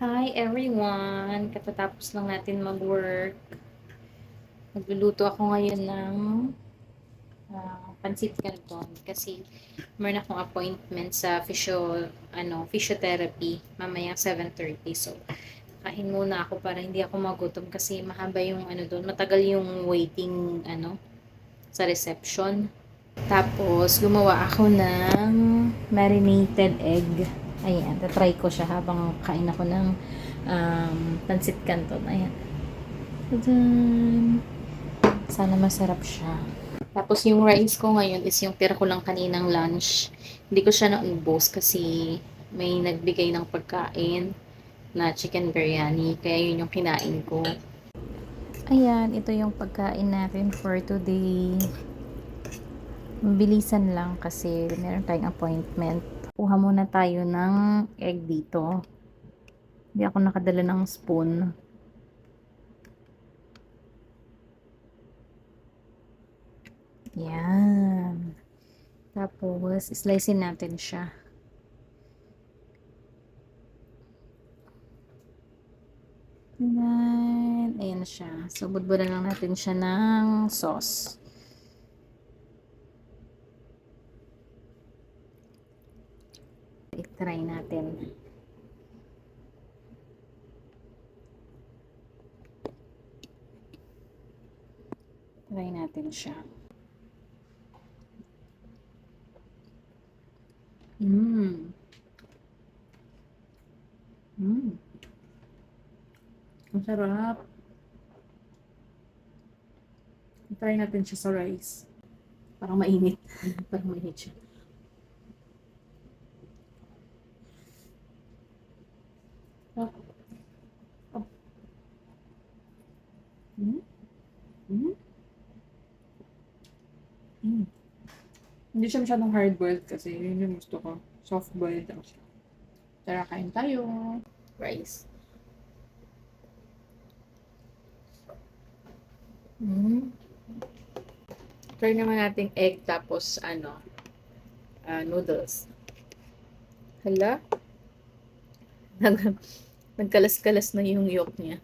Hi everyone! Katatapos lang natin mag-work. Nagluluto ako ngayon ng pancit canton kasi meron akong appointment sa physiotherapy mamaya 7:30. So, kain muna ako para hindi ako magutom kasi mahaba yung doon, matagal yung waiting sa reception. Tapos, gumawa ako ng marinated egg. Ayan, tatry ko siya habang kain ako ng pancit canton. Ayan. Tadaan! Sana masarap siya. Tapos, yung rice ko ngayon is yung tira ko lang kaninang lunch. Hindi ko siya naubos kasi may nagbigay ng pagkain na chicken biryani. Kaya yun yung kinain ko. Ayan, ito yung pagkain natin for today. Mabilisan lang kasi meron tayong appointment. Kuha muna tayo ng egg dito. Hindi ako nakadala ng spoon. Yan. Tapos, slicein natin siya. Ayan na siya. So, budbudan lang natin siya ng sauce. I-try natin. Try natin siya. Mmm. Mmm. Ang sarap. I-try natin siya sa rice. Parang mainit. Parang mainit siya. Oh. Oh. Mm. Mm. Mm. Hindi siya masyadong hard-boiled kasi yun yung gusto ko. Soft-boiled lang siya. Tara, kain tayo. Rice. Mm. Try naman natin egg tapos noodles. Hala? Nagkalas-kalas na yung yolk niya.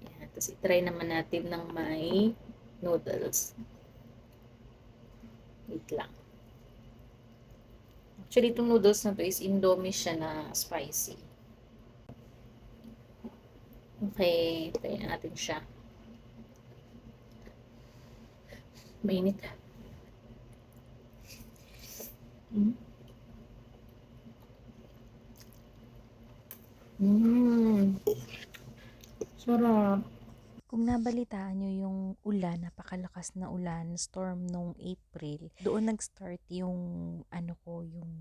Yan. Tapos itry naman natin ng may noodles. Wait lang. Actually, itong noodles na to is Indomie siya na spicy. Okay, try natin siya. Mainit. Mm. Mm. Sarap. Kung nabalitaan nyo yung ulan, napakalakas na ulan, storm nung April, doon nag-start yung yung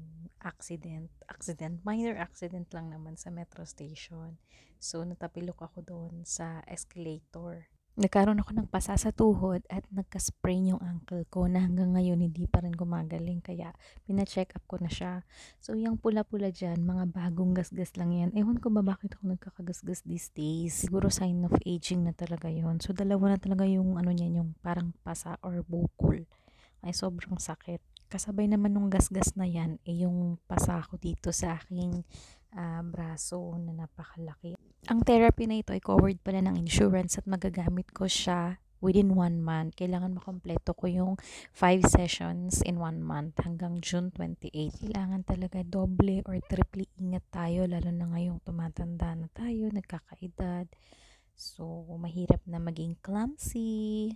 minor accident lang naman sa metro station. So natapilok ako doon sa escalator. Nagkaroon ako ng pasa sa tuhod at nagka-sprain yung ankle ko na hanggang ngayon hindi pa rin gumagaling, kaya pina-check up ko na siya. So yung pula-pula dyan, mga bagong gasgas lang yan. Ewan ko ba bakit ako nagkakagasgas these days. Siguro sign of aging na talaga yon. So dalawa na talaga yung niyan, yung parang pasa or bukol. Ay sobrang sakit. Kasabay naman nung gasgas na yan, yung pasa ko dito sa aking braso na napakalaki. Ang therapy na ito ay covered pala ng insurance at magagamit ko siya within 1 month. Kailangan makompleto ko yung 5 sessions in 1 month hanggang June 28. Kailangan talaga doble or triple ingat tayo, lalo na ngayong tumatanda na tayo, nagkakaedad. So, mahirap na maging clumsy.